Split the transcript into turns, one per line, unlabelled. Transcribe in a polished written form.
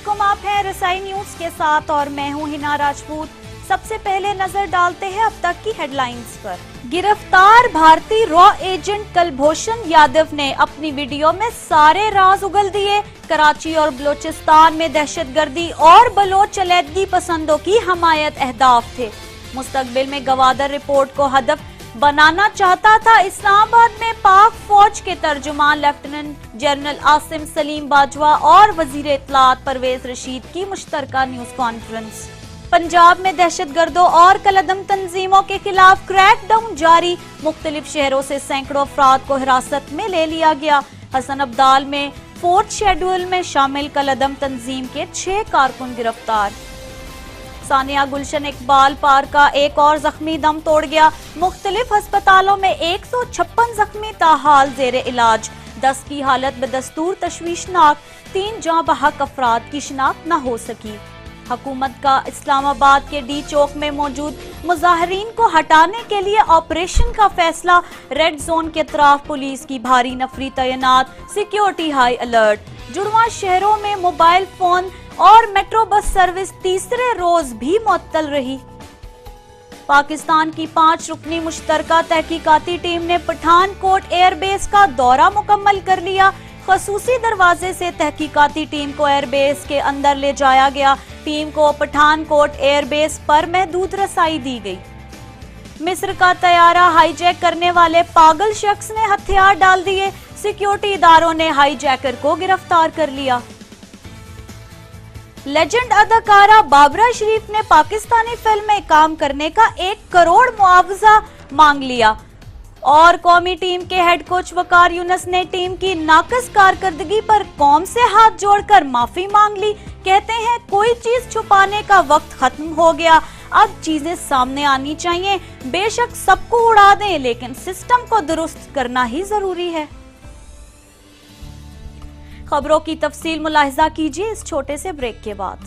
अस्सलामुअलैकुम, आप हैं रसाई न्यूज के साथ और मैं हूं हिना राजपूत। सबसे पहले नजर डालते हैं अब तक की हेडलाइंस पर। गिरफ्तार भारतीय रॉ एजेंट कुलभूषण यादव ने अपनी वीडियो में सारे राज उगल दिए। कराची और बलोचिस्तान में दहशतगर्दी और बलोच अलैदगी पसंदों की हमायत अहदाफ थे। मुस्तकबिल में गवादर रिपोर्ट को हदफ बनाना चाहता था। इस्लामाबाद में पाक फौज के तर्जुमान लेफ्टिनेंट जनरल आसिम सलीम बाजवा और वजीर इत्तलात परवेज रशीद की मुश्तरका न्यूज कॉन्फ्रेंस। पंजाब में दहशतगर्दों और कलअदम तंजीमों के खिलाफ क्रैकडाउन जारी। मुख्तलिफ शहरों से सैकड़ों अफराद को हिरासत में ले लिया गया। हसन अब्दाल में 4th शेड्यूल में शामिल कलअदम तंजीम के 6 कारकुन गिरफ्तार। सानिया गुलशन इकबाल पार का एक और जख्मी दम तोड़ गया। मुख्तलिफ अस्पतालों में 156 जख्मी ताहाल जेर इलाज। 10 की हालत बदस्तूर तशवीशनाक। 3 जाँ बहक अफराद की शिनाख्त न हो सकी। हुकूमत का इस्लामाबाद के डी चौक में मौजूद मुजाहिरीन को हटाने के लिए ऑपरेशन का फैसला। रेड जोन के अतराफ पुलिस की भारी नफरी तैनात, सिक्योरिटी हाई अलर्ट। जुड़वा शहरों में मोबाइल फोन और मेट्रो बस सर्विस तीसरे रोज भी मुअत्तल रही। पाकिस्तान की 5 रुकनी मुश्तरका तहकीकाती टीम ने पठानकोट एयरबेस का दौरा मुकम्मल कर लिया। खसूसी दरवाजे से तहकीकाती टीम को एयरबेस के अंदर ले जाया गया। टीम को पठानकोट एयरबेस पर महदूद रसाई दी गई। मिस्र का तैयारा हाईजैक करने वाले पागल शख्स ने हथियार डाल दिए। सिक्योरिटी इदारों ने हाईजैकर को गिरफ्तार कर लिया। लेजेंड अदाकारा बाबरा शरीफ ने पाकिस्तानी फिल्म में काम करने का 1 करोड़ मुआवजा मांग लिया और कौमी टीम के हेड कोच वकार यूनुस ने टीम की नाकस कारकर्दगी पर कौम से हाथ जोड़कर माफी मांग ली। कहते हैं कोई चीज छुपाने का वक्त खत्म हो गया, अब चीजें सामने आनी चाहिए। बेशक सबको उड़ा दें, लेकिन सिस्टम को दुरुस्त करना ही जरूरी है। खबरों की तफसील मुलाहिजा कीजिए इस छोटे से ब्रेक के बाद।